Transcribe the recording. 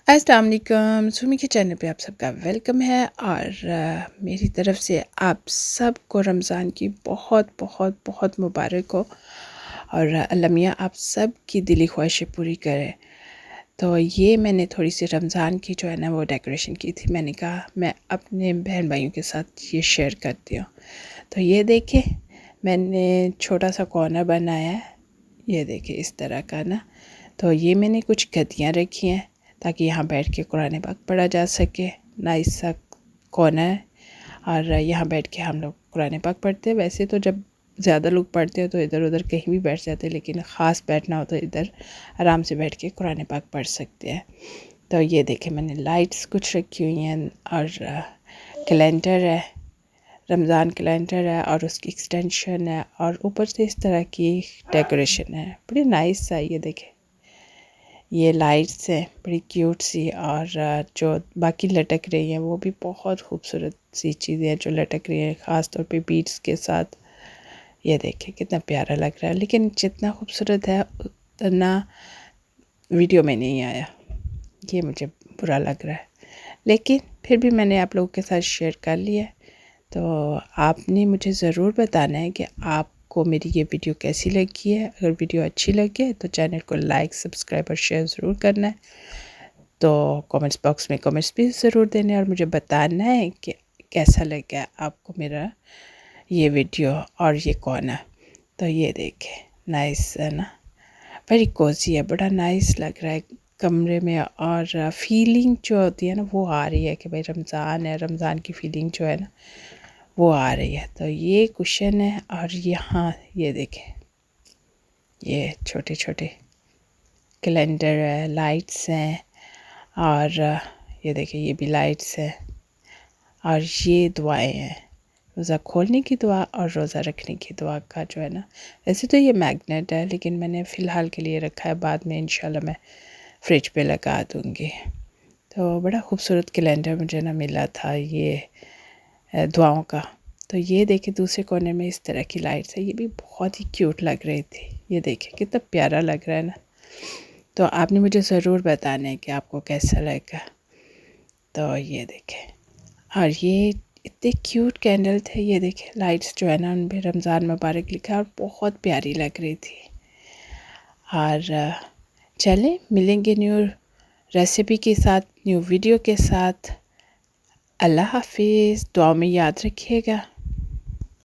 अस्सलाम वालेकुम। सुमी के चैनल पे आप सबका वेलकम है और मेरी तरफ़ से आप सबको रमज़ान की बहुत बहुत बहुत मुबारक हो और अल्लाह मियाँ आप सब की दिली ख्वाहिशें पूरी करे। तो ये मैंने थोड़ी सी रमज़ान की जो है ना वो डेकोरेशन की थी। मैंने कहा मैं अपने बहन भाइयों के साथ ये शेयर करती हूँ। तो ये देखें, मैंने छोटा सा कॉर्नर बनाया है, ये देखें इस तरह का ना। तो ये मैंने कुछ गद्दियाँ रखी हैं ताकि यहाँ बैठ के कुरान पाक पढ़ा जा सके। नाइस सा कॉर्नर है और यहाँ बैठ के हम लोग कुरान पाक पढ़ते हैं। वैसे तो जब ज़्यादा लोग पढ़ते हैं तो इधर उधर कहीं भी बैठ जाते हैं, लेकिन ख़ास बैठना हो तो इधर आराम से बैठ के कुरान पाक पढ़ सकते हैं। तो ये देखें, मैंने लाइट्स कुछ रखी हुई हैं और कैलेंडर है, रमज़ान कैलेंडर है और उसकी एक्सटेंशन है और ऊपर से इस तरह की डेकोरेशन है, बड़ी नाइस सा। ये देखें, ये लाइट्स हैं बड़ी क्यूट सी और जो बाकी लटक रही हैं वो भी बहुत खूबसूरत सी चीज़ें हैं जो लटक रही हैं, ख़ास तौर पे बीड्स के साथ। ये देखें कितना प्यारा लग रहा है, लेकिन जितना खूबसूरत है उतना वीडियो में नहीं आया। ये मुझे बुरा लग रहा है, लेकिन फिर भी मैंने आप लोगों के साथ शेयर कर लिया। तो आपने मुझे ज़रूर बताना है कि आपको मेरी ये वीडियो कैसी लगी है। अगर वीडियो अच्छी लगे तो चैनल को लाइक, सब्सक्राइब और शेयर ज़रूर करना है। तो कमेंट्स बॉक्स में कमेंट्स भी ज़रूर देने और मुझे बताना है कि कैसा लगा आपको मेरा ये वीडियो और ये कौन है। तो ये देखें, नाइस है ना, वेरी कोजी है, बड़ा नाइस लग रहा है कमरे में और फीलिंग जो होती है ना वो आ रही है कि भाई रमज़ान है, रमज़ान की फीलिंग जो है ना वो आ रही है। तो ये कुशन है और यहाँ ये देखें, ये छोटे छोटे कैलेंडर है, लाइट्स हैं और ये देखें ये भी लाइट्स है और ये दुआएं हैं, रोज़ा खोलने की दुआ और रोज़ा रखने की दुआ का जो है ना। वैसे तो ये मैग्नेट है, लेकिन मैंने फ़िलहाल के लिए रखा है, बाद में इंशाल्लाह मैं फ्रिज पे लगा दूँगी। तो बड़ा खूबसूरत कैलेंडर मुझे ना मिला था ये दुआओं का। तो ये देखें दूसरे कोने में इस तरह की लाइट्स है, ये भी बहुत ही क्यूट लग रही थी। ये देखें कितना प्यारा लग रहा है ना। तो आपने मुझे ज़रूर बताना है कि आपको कैसा लगा। तो ये देखें, और ये इतने क्यूट कैंडल थे। ये देखें लाइट्स जो है ना उन पर रमज़ान मुबारक लिखा है और बहुत प्यारी लग रही थी। और चलें मिलेंगे न्यू रेसिपी के साथ, न्यू वीडियो के साथ। अल्लाह हाफिज़, दुआ में याद रखिएगा।